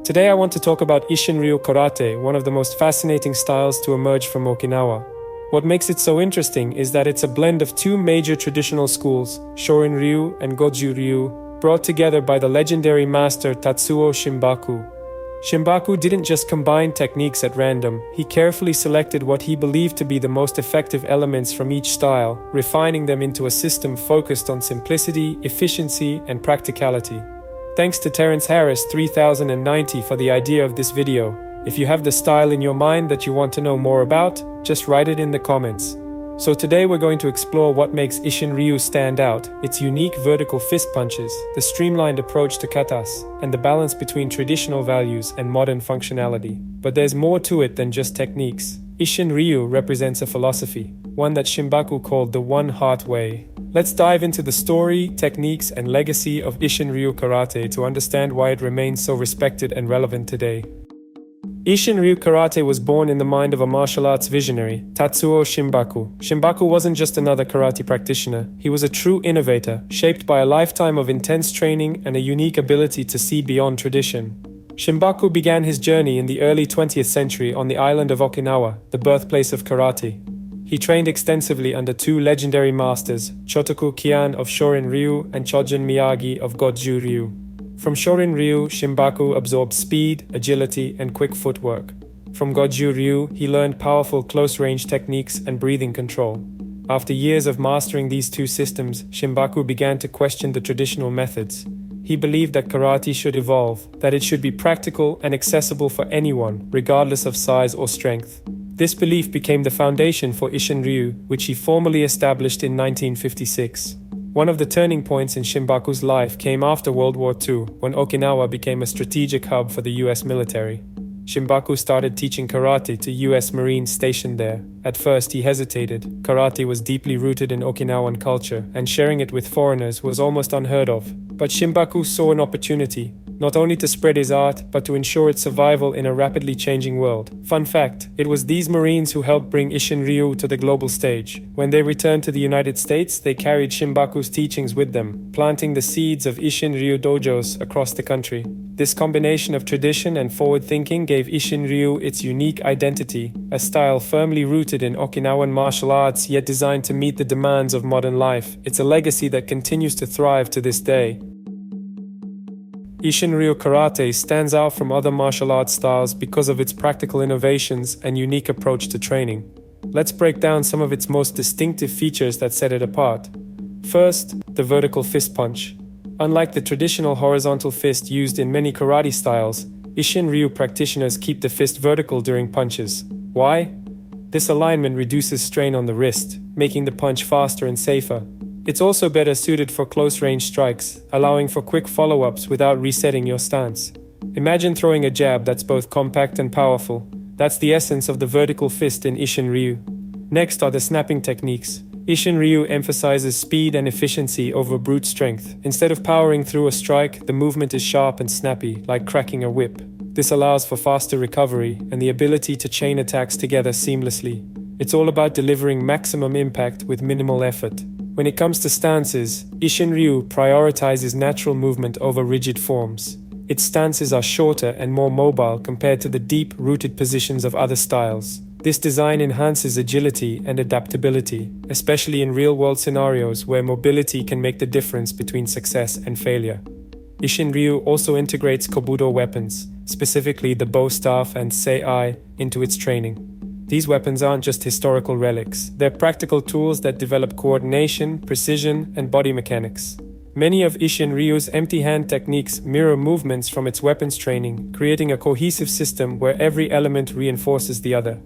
Today I want to talk about Isshinryu Karate, one of the most fascinating styles to emerge from Okinawa. What makes it so interesting is that it's a blend of two major traditional schools, Shorin-ryu and Goju-ryu, brought together by the legendary master Tatsuo Shimabuku. Shimabuku didn't just combine techniques at random, he carefully selected what he believed to be the most effective elements from each style, refining them into a system focused on simplicity, efficiency, and practicality. Thanks to Terence Harris 3090 for the idea of this video. If you have the style in your mind that you want to know more about, just write it in the comments. So today we're going to explore what makes Isshin Ryu stand out, its unique vertical fist punches, the streamlined approach to katas, and the balance between traditional values and modern functionality. But there's more to it than just techniques. Isshin Ryu represents a philosophy, one that Shimabuku called the One Heart Way. Let's dive into the story, techniques, and legacy of Isshin Ryu Karate to understand why it remains so respected and relevant today. Isshin Ryu Karate was born in the mind of a martial arts visionary, Tatsuo Shimabuku. Shimabuku wasn't just another karate practitioner, he was a true innovator, shaped by a lifetime of intense training and a unique ability to see beyond tradition. Shimabuku began his journey in the early 20th century on the island of Okinawa, the birthplace of karate. He trained extensively under two legendary masters, Chotoku Kian of Shorin-ryu and Chojun Miyagi of Goju-ryu. From Shorin-ryu, Shimabuku absorbed speed, agility, and quick footwork. From Goju-ryu, he learned powerful close-range techniques and breathing control. After years of mastering these two systems, Shimabuku began to question the traditional methods. He believed that karate should evolve, that it should be practical and accessible for anyone, regardless of size or strength. This belief became the foundation for Isshin Ryu, which he formally established in 1956. One of the turning points in Shimabuku's life came after World War II, when Okinawa became a strategic hub for the US military. Shimabuku started teaching karate to US Marines stationed there. At first he hesitated. Karate was deeply rooted in Okinawan culture, and sharing it with foreigners was almost unheard of. But Shimabuku saw an opportunity, not only to spread his art, but to ensure its survival in a rapidly changing world. Fun fact, it was these Marines who helped bring Isshin Ryu to the global stage. When they returned to the United States, they carried Shimabuku's teachings with them, planting the seeds of Isshin Ryu dojos across the country. This combination of tradition and forward thinking gave Isshin Ryu its unique identity, a style firmly rooted in Okinawan martial arts yet designed to meet the demands of modern life. It's a legacy that continues to thrive to this day. Isshinryu Karate stands out from other martial arts styles because of its practical innovations and unique approach to training. Let's break down some of its most distinctive features that set it apart. First, the vertical fist punch. Unlike the traditional horizontal fist used in many karate styles, Isshin Ryu practitioners keep the fist vertical during punches. Why? This alignment reduces strain on the wrist, making the punch faster and safer. It's also better suited for close-range strikes, allowing for quick follow-ups without resetting your stance. Imagine throwing a jab that's both compact and powerful. That's the essence of the vertical fist in Isshin Ryu. Next are the snapping techniques. Isshin Ryu emphasizes speed and efficiency over brute strength. Instead of powering through a strike, the movement is sharp and snappy, like cracking a whip. This allows for faster recovery and the ability to chain attacks together seamlessly. It's all about delivering maximum impact with minimal effort. When it comes to stances, Isshin Ryu prioritizes natural movement over rigid forms. Its stances are shorter and more mobile compared to the deep-rooted positions of other styles. This design enhances agility and adaptability, especially in real-world scenarios where mobility can make the difference between success and failure. Isshin Ryu also integrates kobudo weapons, specifically the bow staff and sei, into its training. These weapons aren't just historical relics, they're practical tools that develop coordination, precision, and body mechanics. Many of Isshin Ryu's empty-hand techniques mirror movements from its weapons training, creating a cohesive system where every element reinforces the other.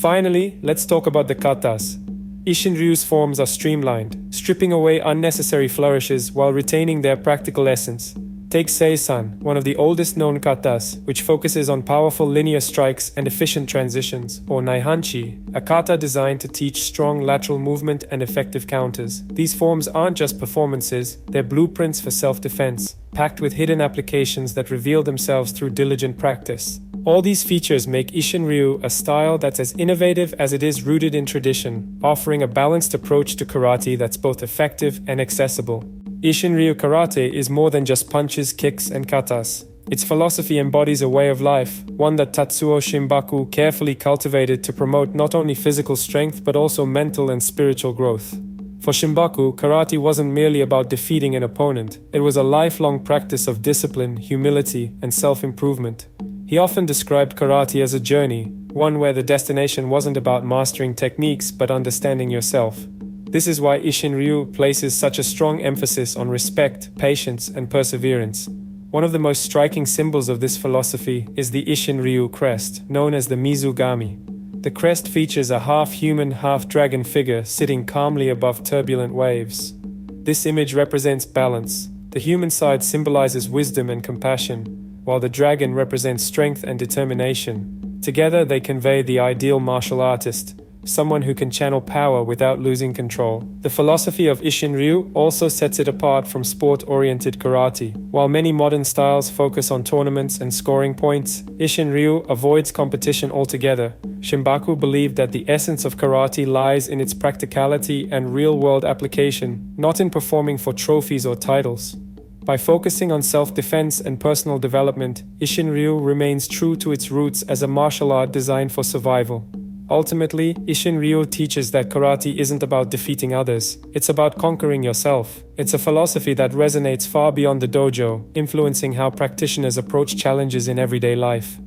Finally, let's talk about the katas. Isshin Ryu's forms are streamlined, stripping away unnecessary flourishes while retaining their practical essence. Take Seisan, one of the oldest known katas, which focuses on powerful linear strikes and efficient transitions, or Naihanchi, a kata designed to teach strong lateral movement and effective counters. These forms aren't just performances, they're blueprints for self-defense, packed with hidden applications that reveal themselves through diligent practice. All these features make Isshin Ryu a style that's as innovative as it is rooted in tradition, offering a balanced approach to karate that's both effective and accessible. Isshinryu Karate is more than just punches, kicks, and katas. Its philosophy embodies a way of life, one that Tatsuo Shimabuku carefully cultivated to promote not only physical strength but also mental and spiritual growth. For Shimabuku, karate wasn't merely about defeating an opponent, it was a lifelong practice of discipline, humility, and self-improvement. He often described karate as a journey, one where the destination wasn't about mastering techniques but understanding yourself. This is why Isshin Ryu places such a strong emphasis on respect, patience, and perseverance. One of the most striking symbols of this philosophy is the Isshin Ryu crest, known as the Mizugami. The crest features a half-human, half-dragon figure sitting calmly above turbulent waves. This image represents balance. The human side symbolizes wisdom and compassion, while the dragon represents strength and determination. Together they convey the ideal martial artist, someone who can channel power without losing control. The philosophy of Isshin Ryu also sets it apart from sport-oriented karate. While many modern styles focus on tournaments and scoring points, Isshin Ryu avoids competition altogether. Shimabuku believed that the essence of karate lies in its practicality and real-world application, not in performing for trophies or titles. By focusing on self-defense and personal development, Isshin Ryu remains true to its roots as a martial art designed for survival. Ultimately, Isshin Ryu teaches that karate isn't about defeating others, it's about conquering yourself. It's a philosophy that resonates far beyond the dojo, influencing how practitioners approach challenges in everyday life.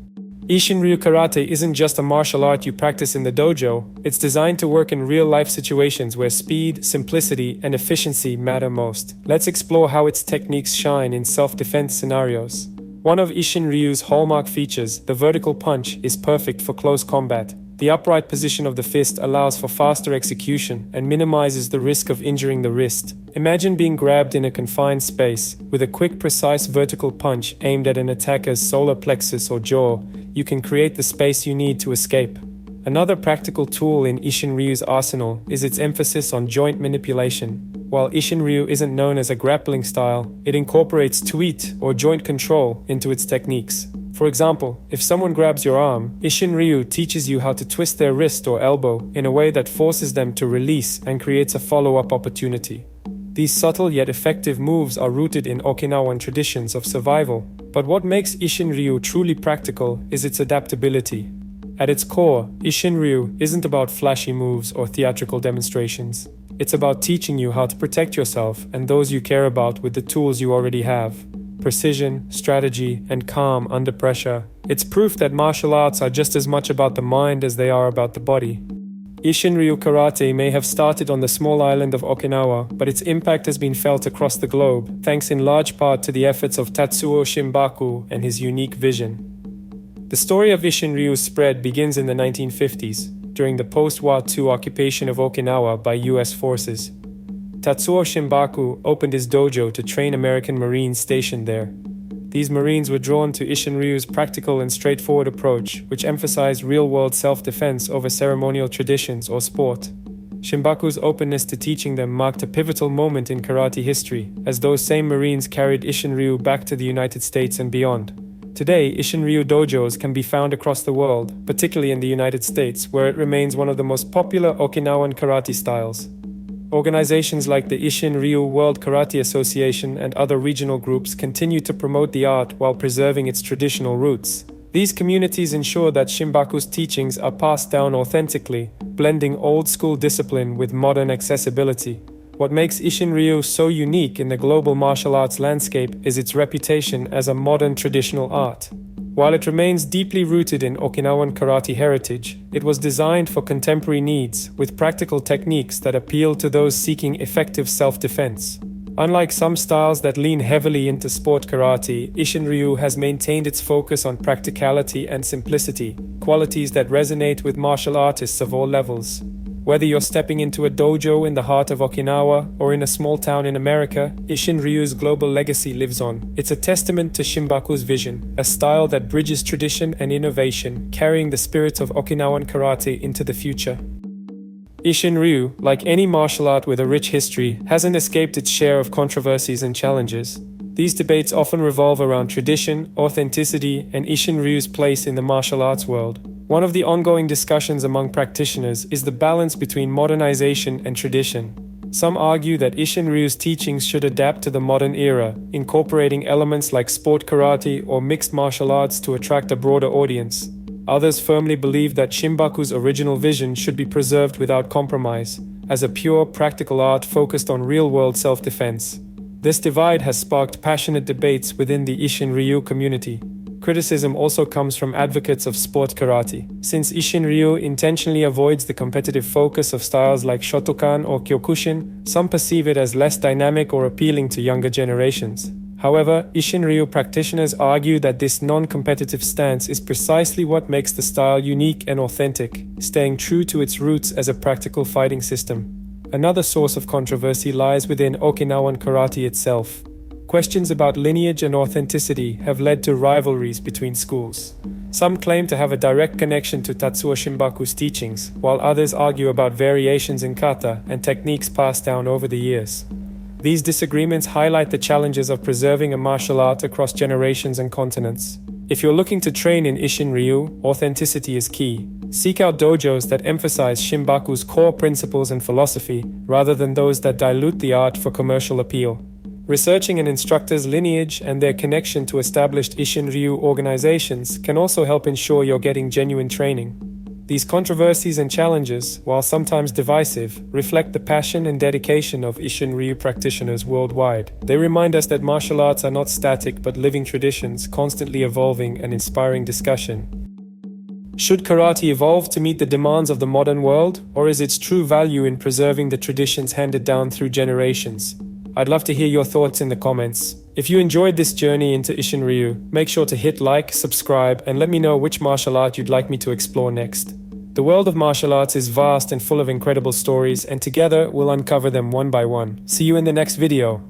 Isshinryu Karate isn't just a martial art you practice in the dojo, it's designed to work in real-life situations where speed, simplicity, and efficiency matter most. Let's explore how its techniques shine in self-defense scenarios. One of Isshin Ryu's hallmark features, the vertical punch, is perfect for close combat. The upright position of the fist allows for faster execution and minimizes the risk of injuring the wrist. Imagine being grabbed in a confined space. With a quick, precise vertical punch aimed at an attacker's solar plexus or jaw, you can create the space you need to escape. Another practical tool in Isshin Ryu's arsenal is its emphasis on joint manipulation. While Isshin Ryu isn't known as a grappling style, it incorporates tuit, or joint control, into its techniques. For example, if someone grabs your arm, Isshin Ryu teaches you how to twist their wrist or elbow in a way that forces them to release and creates a follow-up opportunity. These subtle yet effective moves are rooted in Okinawan traditions of survival. But what makes Isshin Ryu truly practical is its adaptability. At its core, Isshin Ryu isn't about flashy moves or theatrical demonstrations. It's about teaching you how to protect yourself and those you care about with the tools you already have. Precision, strategy, and calm under pressure. It's proof that martial arts are just as much about the mind as they are about the body. Isshinryu Karate may have started on the small island of Okinawa, but its impact has been felt across the globe, thanks in large part to the efforts of Tatsuo Shimabuku and his unique vision. The story of Isshinryu's spread begins in the 1950s, during the post-War II occupation of Okinawa by US forces. Tatsuo Shimabuku opened his dojo to train American Marines stationed there. These Marines were drawn to Isshinryu's practical and straightforward approach, which emphasized real-world self-defense over ceremonial traditions or sport. Shimabuku's openness to teaching them marked a pivotal moment in karate history, as those same Marines carried Isshinryu back to the United States and beyond. Today, Isshinryu dojos can be found across the world, particularly in the United States, where it remains one of the most popular Okinawan karate styles. Organizations like the Isshin Ryu World Karate Association and other regional groups continue to promote the art while preserving its traditional roots. These communities ensure that Shimabuku's teachings are passed down authentically, blending old-school discipline with modern accessibility. What makes Isshin Ryu so unique in the global martial arts landscape is its reputation as a modern traditional art. While it remains deeply rooted in Okinawan karate heritage, it was designed for contemporary needs, with practical techniques that appeal to those seeking effective self-defense. Unlike some styles that lean heavily into sport karate, Isshinryu has maintained its focus on practicality and simplicity, qualities that resonate with martial artists of all levels. Whether you're stepping into a dojo in the heart of Okinawa or in a small town in America, Isshinryu's global legacy lives on. It's a testament to Shimabuku's vision, a style that bridges tradition and innovation, carrying the spirit of Okinawan karate into the future. Isshinryu, like any martial art with a rich history, hasn't escaped its share of controversies and challenges. These debates often revolve around tradition, authenticity, and Isshinryu's place in the martial arts world. One of the ongoing discussions among practitioners is the balance between modernization and tradition. Some argue that Isshinryu's teachings should adapt to the modern era, incorporating elements like sport karate or mixed martial arts to attract a broader audience. Others firmly believe that Shimbaku's original vision should be preserved without compromise, as a pure, practical art focused on real-world self-defense. This divide has sparked passionate debates within the Isshin-ryu community. Criticism also comes from advocates of sport karate, since Isshin-ryu intentionally avoids the competitive focus of styles like Shotokan or Kyokushin. Some perceive it as less dynamic or appealing to younger generations. However, Isshin-ryu practitioners argue that this non-competitive stance is precisely what makes the style unique and authentic, staying true to its roots as a practical fighting system. Another source of controversy lies within Okinawan karate itself. Questions about lineage and authenticity have led to rivalries between schools. Some claim to have a direct connection to Tatsuo Shimabuku's teachings, while others argue about variations in kata and techniques passed down over the years. These disagreements highlight the challenges of preserving a martial art across generations and continents. If you're looking to train in Isshin-ryu, authenticity is key. Seek out dojos that emphasize Shimbaku's core principles and philosophy, rather than those that dilute the art for commercial appeal. Researching an instructor's lineage and their connection to established Isshin-ryu organizations can also help ensure you're getting genuine training. These controversies and challenges, while sometimes divisive, reflect the passion and dedication of Isshin-ryu practitioners worldwide. They remind us that martial arts are not static but living traditions, constantly evolving and inspiring discussion. Should karate evolve to meet the demands of the modern world, or is its true value in preserving the traditions handed down through generations? I'd love to hear your thoughts in the comments. If you enjoyed this journey into Isshin-ryu, make sure to hit like, subscribe, and let me know which martial art you'd like me to explore next. The world of martial arts is vast and full of incredible stories, and together we'll uncover them one by one. See you in the next video.